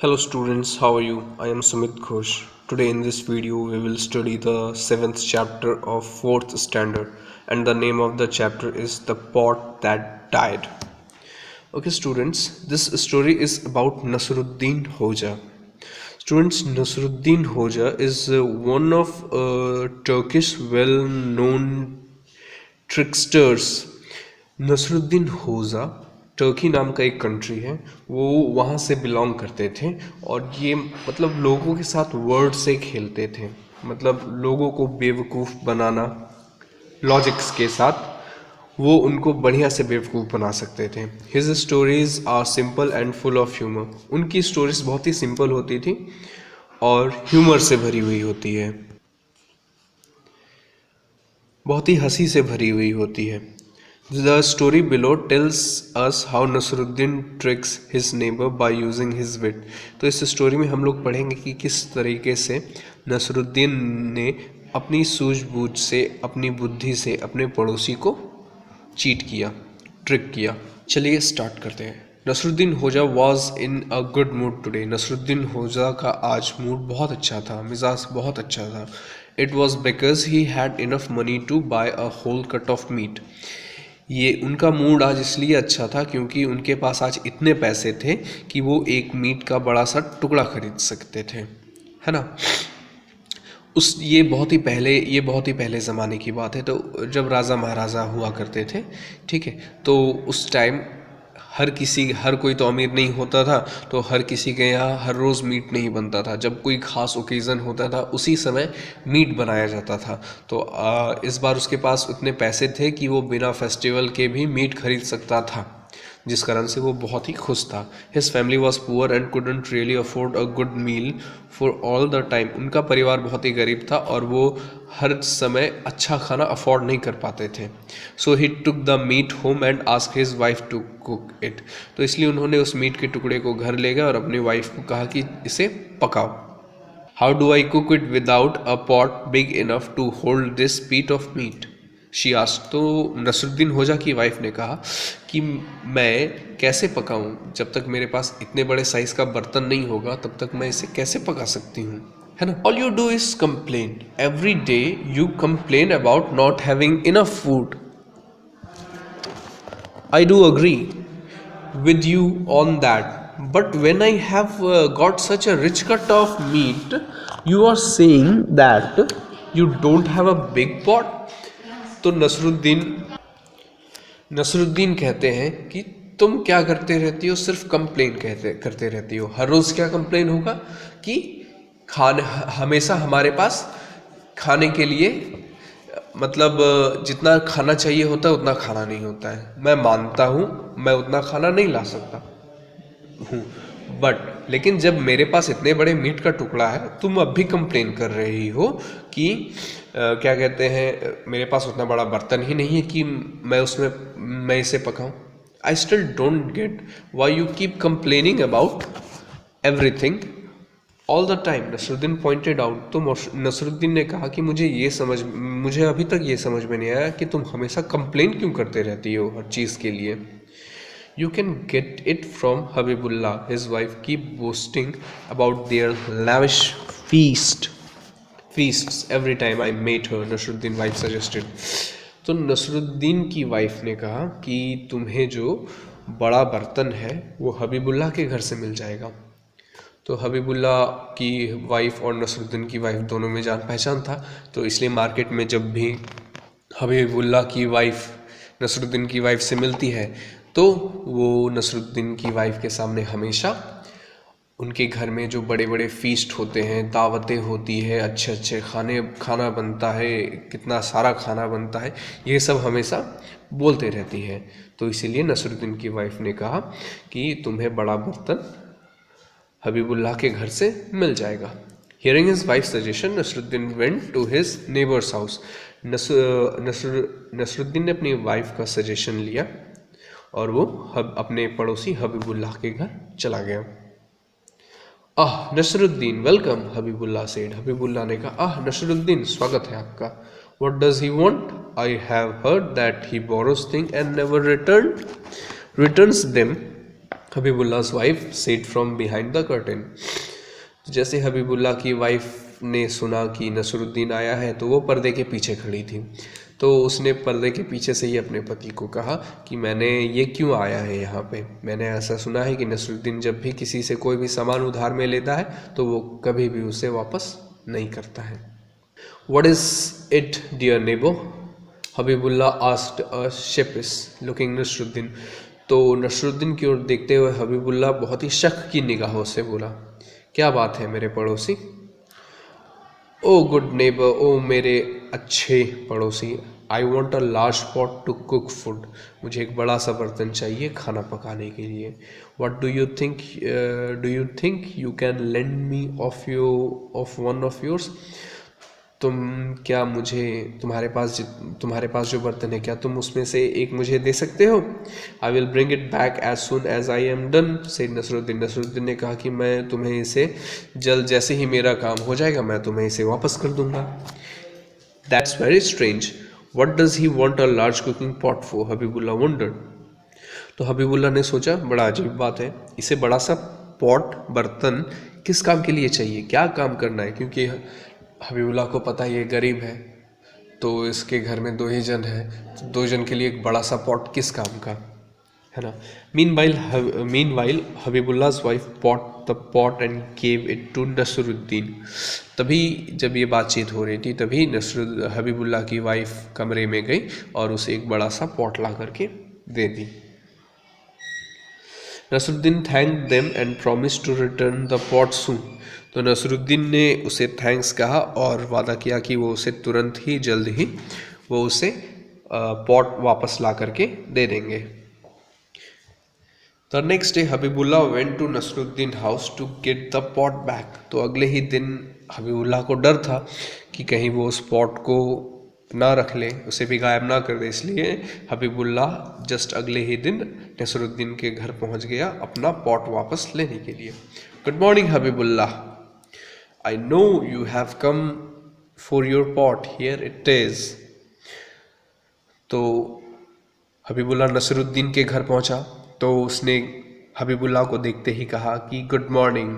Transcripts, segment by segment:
Hello students, how are you? I am Sumit Ghosh. Today in this video we will study the 7th chapter of 4th standard and the name of the chapter is The Pot That Died. Okay students, this story is about Nasruddin Hoja. Students, Nasruddin Hoja is one of Turkish well-known ट्रिक्स्टर्स। Nasruddin होजा Turkey नाम का एक country है, वो वहाँ से belong करते थे और ये मतलब लोगों के साथ वर्ड से खेलते थे, मतलब लोगों को बेवकूफ़ बनाना लॉजिक्स के साथ वो उनको बढ़िया से बेवकूफ़ बना सकते थे। His stories are simple and full of humour. उनकी स्टोरीज बहुत ही सिंपल होती थी और ह्यूमर से भरी हुई होती है, बहुत ही हंसी से भरी हुई होती है। The story below tells us how Nasruddin tricks his neighbour by using his wit. तो इस स्टोरी में हम लोग पढ़ेंगे कि किस तरीके से नसरुद्दीन ने अपनी सूझबूझ से, अपनी बुद्धि से अपने पड़ोसी को चीट किया, ट्रिक किया। चलिए स्टार्ट करते हैं। Nasruddin Hoja was in a good mood today. Nasruddin Hoja का आज मूड बहुत अच्छा था, मिजाज बहुत अच्छा था। It was because he had enough money to buy a whole cut of meat. ये उनका मूड आज इसलिए अच्छा था क्योंकि उनके पास आज इतने पैसे थे कि वो एक मीट का बड़ा सा टुकड़ा खरीद सकते थे, है ना। ये बहुत ही पहले ज़माने की बात है। तो जब राजा महाराजा हुआ करते थे, ठीक है, तो उस टाइम हर कोई तो अमीर नहीं होता था, तो हर किसी के यहाँ हर रोज़ मीट नहीं बनता था। जब कोई ख़ास ओकेज़न होता था उसी समय मीट बनाया जाता था। तो इस बार उसके पास उतने पैसे थे कि वो बिना फेस्टिवल के भी मीट खरीद सकता था, जिस कारण से वो बहुत ही खुश था। His family was poor and couldn't really afford a good meal for all the time. उनका परिवार बहुत ही गरीब था और वो हर समय अच्छा खाना अफोर्ड नहीं कर पाते थे। So he took the meat home and asked his wife to cook it. तो इसलिए उन्होंने उस मीट के टुकड़े को घर ले गए और अपनी वाइफ को कहा कि इसे पकाओ। How do I cook it without a pot big enough to hold this piece of meat, she asked. तो नसरुद्दीन होजा की वाइफ ने कहा कि मैं कैसे पकाऊं, जब तक मेरे पास इतने बड़े साइज का बर्तन नहीं होगा तब तक मैं इसे कैसे पका सकती हूँ, है ना। All you do is complain every day, you complain about not having enough food. I do agree with you on that, but when I have got such a rich cut of meat, you are saying that you don't have a big pot। तो नसरुद्दीन कहते हैं कि तुम क्या करते रहती हो, सिर्फ कंप्लेन करते रहती हो। हर रोज़ क्या कंप्लेन होगा कि हमेशा हमारे पास खाने के लिए मतलब जितना खाना चाहिए होता है उतना खाना नहीं होता है। मैं मानता हूँ मैं उतना खाना नहीं ला सकता हूँ, बट लेकिन जब मेरे पास इतने बड़े मीट का टुकड़ा है, तुम अब भी कंप्लेन कर रही हो कि क्या कहते हैं, मेरे पास उतना बड़ा बर्तन ही नहीं है कि मैं इसे पकाऊं। I still don't get why you keep complaining about everything all the time, Nasruddin pointed out. तो नसरुद्दीन ने कहा कि मुझे अभी तक ये समझ में नहीं आया कि तुम हमेशा कंप्लेन क्यों करते रहती हो हर चीज़ के लिए। You can get it from Habibullah. His wife keep boasting about their lavish feasts every time I meet her, Nasruddin wife suggested. तो नसरुद्दीन की वाइफ ने कहा कि तुम्हें जो बड़ा बर्तन है वो हबीबुल्लाह के घर से मिल जाएगा। तो हबीबुल्लाह की वाइफ और नसरुद्दीन की वाइफ दोनों में जान पहचान था, तो इसलिए मार्केट में जब भी हबीबुल्लाह की वाइफ नसरुद्दीन की वाइफ से मिलती है तो वो नसरुद्दीन की वाइफ के सामने हमेशा उनके घर में जो बड़े बड़े फीस्ट होते हैं, दावतें होती है, अच्छे अच्छे खाना बनता है, कितना सारा खाना बनता है, ये सब हमेशा बोलते रहती है। तो इसीलिए नसरुद्दीन की वाइफ ने कहा कि तुम्हें बड़ा बर्तन हबीबुल्लाह के घर से मिल जाएगा। Hearing his wife's suggestion, Nasruddin went to his neighbor's house. Nasruddin ने अपनी वाइफ का सजेशन लिया और वो अपने पड़ोसी हबीबुल्लाह के घर चला गया। Nasruddin welcome, Habibullah said. Habibullah ने कहा, नसरुद्दीन स्वागत है आपका। What does he want? I have heard that he borrows things and never returns them. Habibullah's wife said from behind the curtain. जैसे हबीबुल्लाह की वाइफ ने सुना कि नसरुद्दीन आया है तो वो पर्दे के पीछे खड़ी थी। तो उसने पर्दे के पीछे से ही अपने पति को कहा कि मैंने ये क्यों आया है यहाँ पे, मैंने ऐसा सुना है कि नसरुद्दीन जब भी किसी से कोई भी सामान उधार में लेता है तो वो कभी भी उसे वापस नहीं करता है। What is it, dear neighbor? Habibullah asked a sheepish looking Nasruddin. तो नसरुद्दीन की ओर देखते हुए हबीबुल्लाह बहुत ही शक की निगाहों से बोला, क्या बात है मेरे पड़ोसी? ओ गुड नेबर, ओ मेरे अच्छे पड़ोसी, I want a large pot to cook food. मुझे एक बड़ा सा बर्तन चाहिए खाना पकाने के लिए। What do you think you can lend me of one of yours? तुम क्या मुझे तुम्हारे पास जो बर्तन है क्या तुम उसमें से एक मुझे दे सकते हो? I will bring it back as soon as I am done, said Nasruddin. Nasruddin ने कहा कि मैं तुम्हें इसे जल्द जैसे ही मेरा काम हो जाएगा मैं तुम्हें इसे वापस कर दूंगा। That's very strange, what does he want a large cooking pot for? Habibullah wondered. तो हबीबुल्लाह ने सोचा बड़ा अजीब बात है, इसे बड़ा सा पॉट बर्तन किस काम के लिए चाहिए, क्या काम करना है? क्योंकि हबीबुल्लाह को पता है ये गरीब है तो इसके घर में 2 ही जन है, तो 2 जन के लिए एक बड़ा सा पॉट किस काम का, है ना। Meanwhile Habibullah's wife pot the pot and gave it to Nasruddin. तभी जब ये बातचीत हो रही थी तभी हबीबुल्लाह की वाइफ कमरे में गई और उसे एक बड़ा सा पॉट ला करके दे दी। Nasruddin thank them and promise to return the pot soon. तो नसरुद्दीन ने उसे थैंक्स कहा और वादा किया कि वो उसे तुरंत ही जल्द ही वो उसे पॉट वापस ला करके दे देंगे। The next day Habibullah went to Nasruddin house to get the pot back. तो अगले ही दिन हबीबुल्लाह को डर था कि कहीं वो उस पॉट को ना रख ले, उसे भी गायब ना कर दे, इसलिए हबीबुल्लाह जस्ट अगले ही दिन नसरुद्दीन के घर पहुंच गया अपना पॉट वापस लेने के लिए। Good morning Habibullah, I know you have come for your pot, here it is। तो हबीबुल्लाह नसरुद्दीन के घर पहुंचा तो उसने हबीबुल्लाह को देखते ही कहा कि गुड मॉर्निंग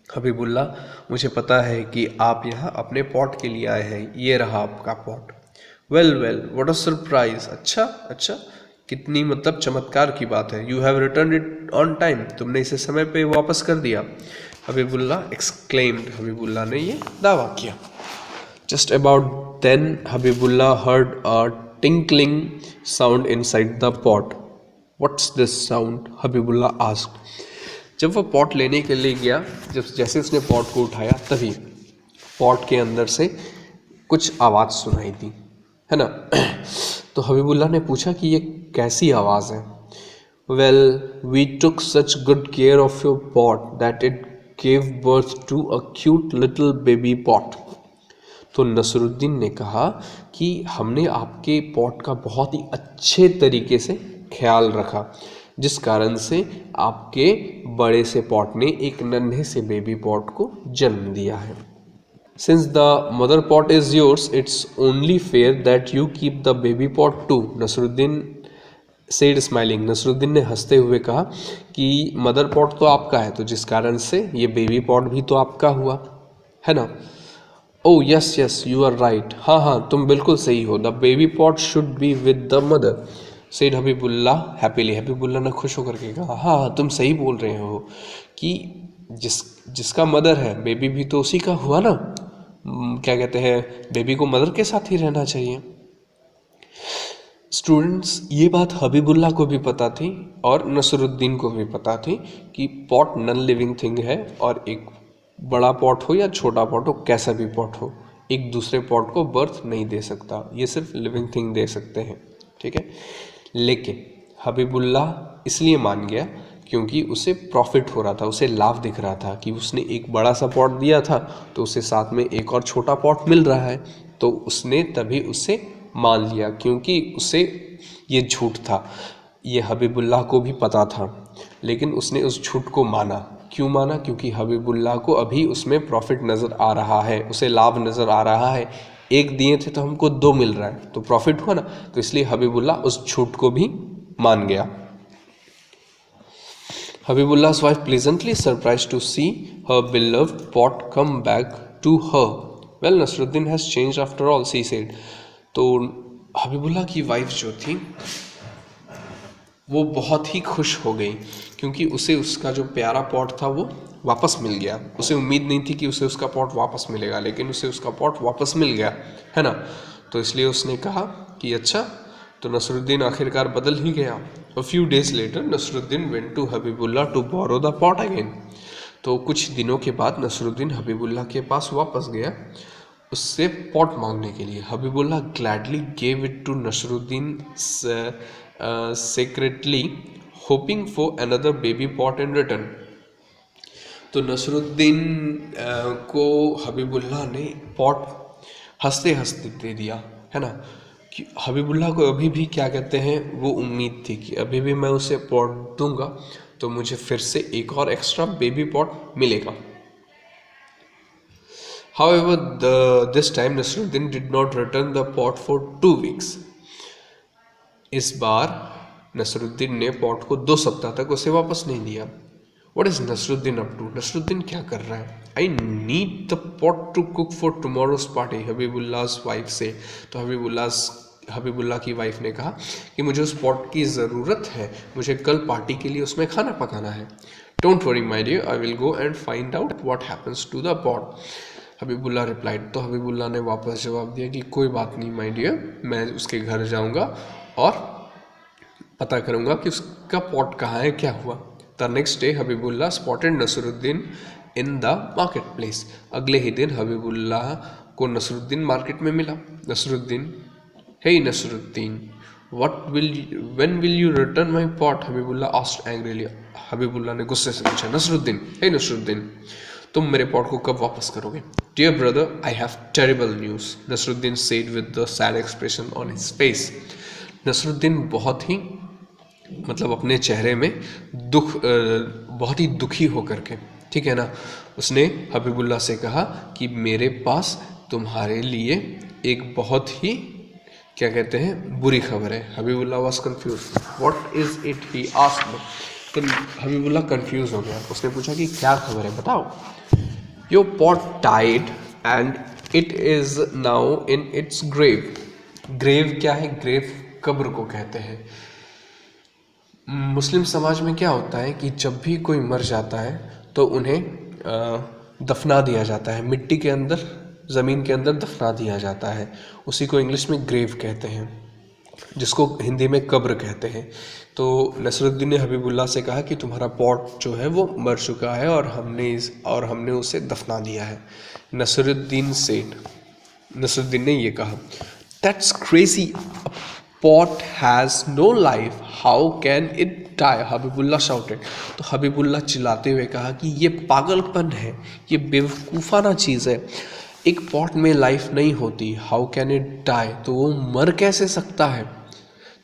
हबीबुल्लाह, मुझे पता है कि आप यहाँ अपने पॉट के लिए आए हैं, ये रहा आपका pot. Well what a surprise, अच्छा कितनी मतलब चमत्कार की बात है। You have return it on time, तुमने इसे समय पे वापस कर दिया। हबीबुल्लाह एक्सक्लेम्ड, हबीबुल्लाह ने ये दावा किया। Just about then Habibullah heard a tinkling sound inside the pot. What's this sound? Habibullah asked. जब वो पॉट लेने के लिए गया, जैसे उसने पॉट को उठाया तभी पॉट के अंदर से कुछ आवाज़ सुनाई दी, है ना। तो हबीबुल्लाह ने पूछा कि ये कैसी आवाज़ है? Well we took such good care of your pot that it gave birth to a cute little baby pot। तो नसरुद्दीन ने कहा कि हमने आपके पॉट का बहुत ही अच्छे तरीके से ख्याल रखा जिस कारण से आपके बड़े से पॉट ने एक नन्हे से बेबी पॉट को जन्म दिया है। Since the mother pot is yours it's only fair that you keep the baby pot too. Nasruddin said smiling, Nasruddin ने हंसते हुए कहा कि मदर पॉट तो आपका है तो जिस कारण से ये बेबी पॉट भी तो आपका हुआ, है ना। Oh yes you are right, हाँ तुम बिल्कुल सही हो। The baby pot should be with the mother, said Habibullah happily. Habibullah ने खुश होकर के कहा हाँ तुम सही बोल रहे हो कि जिसका मदर है बेबी भी तो उसी का हुआ ना। क्या कहते हैं, बेबी को मदर के साथ ही रहना चाहिए। स्टूडेंट्स, ये बात हबीबुल्लाह को भी पता थी और नसरुद्दीन को भी पता थी कि पॉट नॉन लिविंग थिंग है और एक बड़ा पॉट हो या छोटा पॉट हो, कैसा भी पॉट हो, एक दूसरे पॉट को बर्थ नहीं दे सकता, ये सिर्फ लिविंग थिंग दे सकते हैं, ठीक है। लेकिन हबीबुल्लाह इसलिए मान गया क्योंकि उसे प्रॉफिट हो रहा था, उसे लाभ दिख रहा था कि उसने एक बड़ा सा पॉट दिया था तो उसे साथ में एक और छोटा पॉट मिल रहा है, तो उसने तभी उसे मान लिया क्योंकि उसे ये झूठ था। ये हबीबुल्लाह को भी पता था लेकिन उसने उस झूठ को माना। क्यों माना? क्योंकि हबीबुल्लाह को अभी उसमें प्रॉफिट नज़र आ रहा है, उसे लाभ नज़र आ रहा है। एक दिए थे तो हमको 2 मिल रहा है तो प्रॉफिट हुआ ना, तो इसलिए हबीबुल्लाह उस झूठ को भी मान गया। Habibullah's wife pleasantly surprised to see her beloved pot come back to her. Well, Nasruddin has changed after all, she said. तो हबीबुल्लाह की वाइफ जो थी वो बहुत ही खुश हो गई क्योंकि उसे उसका जो प्यारा पॉट था वो वापस मिल गया। उसे उम्मीद नहीं थी कि उसे उसका पॉट वापस मिलेगा, लेकिन उसे उसका पॉट वापस मिल गया, है ना। तो इसलिए उसने कहा कि अच्छा, तो नसरुद्दीन आखिरकार बदल ही गया। A few days later, Nasruddin went to Habibullah to borrow the pot again. तो कुछ दिनों के बाद नसरुद्दीन हबीबुल्लाह के पास वापस गया उससे पॉट मांगने के लिए। Habibullah gladly gave it to Nasruddin secretly, hoping for another baby pot in return. तो नसरुद्दीन को हबीबुल्लाह ने पॉट हंसते हंसते दे दिया, है ना। कि हबीबुल्लाह को अभी भी क्या कहते हैं, वो उम्मीद थी कि अभी भी मैं उसे पॉट दूंगा तो मुझे फिर से एक और एक्स्ट्रा बेबी पॉट मिलेगा। However, this time Nasruddin did not return the pot for 2 weeks. इस बार नसरुद्दीन ने पॉट को 2 सप्ताह तक उसे वापस नहीं दिया। What is Nasruddin up to? Nasruddin क्या कर रहा है? I need the pot to cook for tomorrow's party, हबीबुल्लाह's wife से। तो हबीबुल्लाह की वाइफ ने कहा कि मुझे उस पॉट की ज़रूरत है, मुझे कल पार्टी के लिए उसमें खाना पकाना है। Don't worry my dear, I will go and find out what happens to the pot. Habibullah replied. तो हबीबुल्लाह ने वापस जवाब दिया कि कोई बात नहीं माय डियर, मैं उसके घर जाऊंगा और पता करूंगा कि उसका पॉट कहाँ है, क्या हुआ। The next day Habibullah spotted Nasruddin in the market place. अगले ही दिन हबीबुल्लाह को नसरुद्दीन मार्केट में मिला। नसरुद्दीन, हे Nasruddin, when will you return my pot? Habibullah asked angrily. Habibullah ने गुस्से से पूछा। नसरुद्दीन, हे नसरुद्दीन, तुम मेरे पॉट को कब वापस करोगे? Dear brother, I have terrible news, Nasruddin said with the sad expression on his face. Nasruddin बहुत ही मतलब अपने चेहरे में बहुत ही दुखी होकर के, ठीक है ना, उसने हबीबुल्लाह से कहा कि मेरे पास तुम्हारे लिए एक बहुत ही क्या कहते हैं बुरी खबर है। Habibullah was confuse. What is it he asked. Habibullah confuse हो गया। उसने पूछा कि क्या खबर है, बताओ। Your pot died and it is now in its grave. Grave क्या है? ग्रेव कब्र को कहते हैं। मुस्लिम समाज में क्या होता है कि जब भी कोई मर जाता है तो उन्हें दफना दिया जाता है, मिट्टी के अंदर, ज़मीन के अंदर दफना दिया जाता है। उसी को इंग्लिश में ग्रेव कहते हैं, जिसको हिंदी में कब्र कहते हैं। तो नसरुद्दीन ने हबीबुल्लाह से कहा कि तुम्हारा पॉट जो है वो मर चुका है और हमने उसे दफना दिया है। नसरुद्दीन ने ये कहा, that's crazy, pot has no life, how can it die? Habibullah shouted। तो हबीबुल्लाह चिल्लाते हुए कहा कि ये पागलपन है, ये बेवकूफ़ाना चीज़ है, एक पॉट में लाइफ नहीं होती। हाउ कैन इट डाई, तो वो मर कैसे सकता है।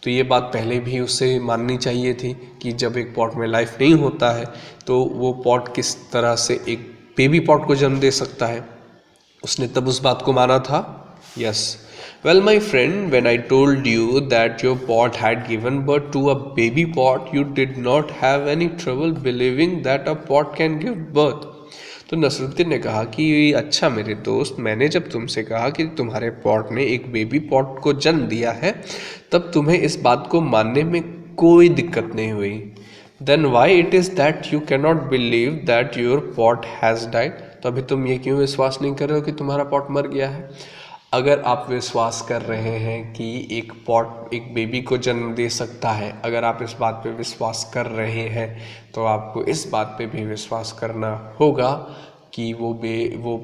तो ये बात पहले भी उसे माननी चाहिए थी कि जब एक पॉट में लाइफ नहीं होता है तो वो पॉट किस तरह से एक बेबी पॉट को जन्म दे सकता है। उसने तब उस बात को माना था। Yes, well my friend, when I told you that your pot had given birth to a baby pot, you did not have any trouble believing that a pot can give birth. तो Nasruddin ने कहा कि अच्छा मेरे दोस्त, मैंने जब तुमसे कहा कि तुम्हारे पॉट ने एक बेबी पॉट को जन्म दिया है तब तुम्हें इस बात को मानने में कोई दिक्कत नहीं हुई। Then why it is that you cannot believe that your pot has died? तो अभी तुम ये क्यों विश्वास नहीं कर रहे हो कि तुम्हारा पॉट मर गया है। अगर आप विश्वास कर रहे हैं कि एक पॉट एक बेबी को जन्म दे सकता है, अगर आप इस बात पे विश्वास कर रहे हैं तो आपको इस बात पे भी विश्वास करना होगा कि वो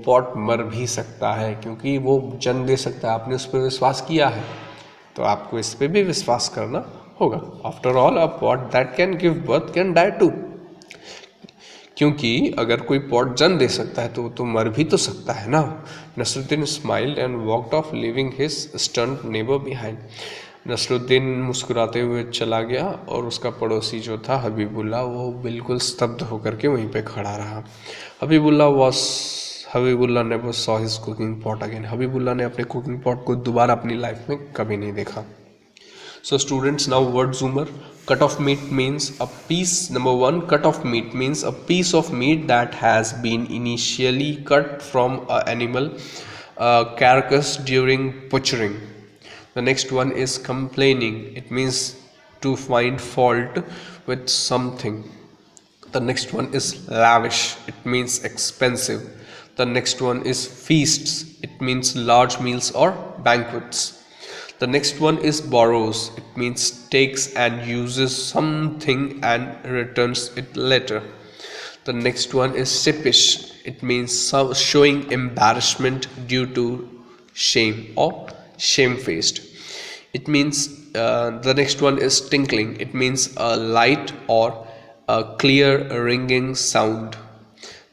पॉट मर भी सकता है, क्योंकि वो जन्म दे सकता है। आपने उस पर विश्वास किया है तो आपको इस पे भी विश्वास करना होगा। After all a pot that can give birth can die too. क्योंकि अगर कोई पॉट जन्म दे सकता है तो वो तो मर भी तो सकता है ना। Nasruddin smiled and walked off leaving his stunned neighbour behind. Nasruddin मुस्कुराते हुए चला गया और उसका पड़ोसी जो था हबीबुल्लाह, वो बिल्कुल स्तब्ध होकर के वहीं पे खड़ा रहा। हबीबुल्लाह ने वो saw his cooking pot again. Habibullah ने अपने कुकिंग पॉट को दोबारा अपनी लाइफ में कभी नहीं देखा। So students, now word zoomer. Cut off meat means a piece. Number one, cut off meat means a piece of meat that has been initially cut from an animal carcass during butchering. The next one is complaining. It means to find fault with something. The next one is lavish. It means expensive. The next one is feasts. It means large meals or banquets. The next one is borrows. It means takes and uses something and returns it later. The next one is sheepish. It means showing embarrassment due to shame or shamefaced. It means the next one is tinkling. It means a light or a clear ringing sound.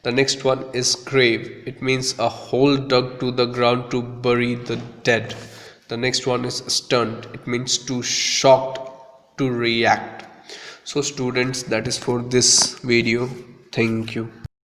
The next one is grave. It means a hole dug to the ground to bury the dead. The next one is stunned. It means to shocked, to react. So students, that is for this video. Thank you.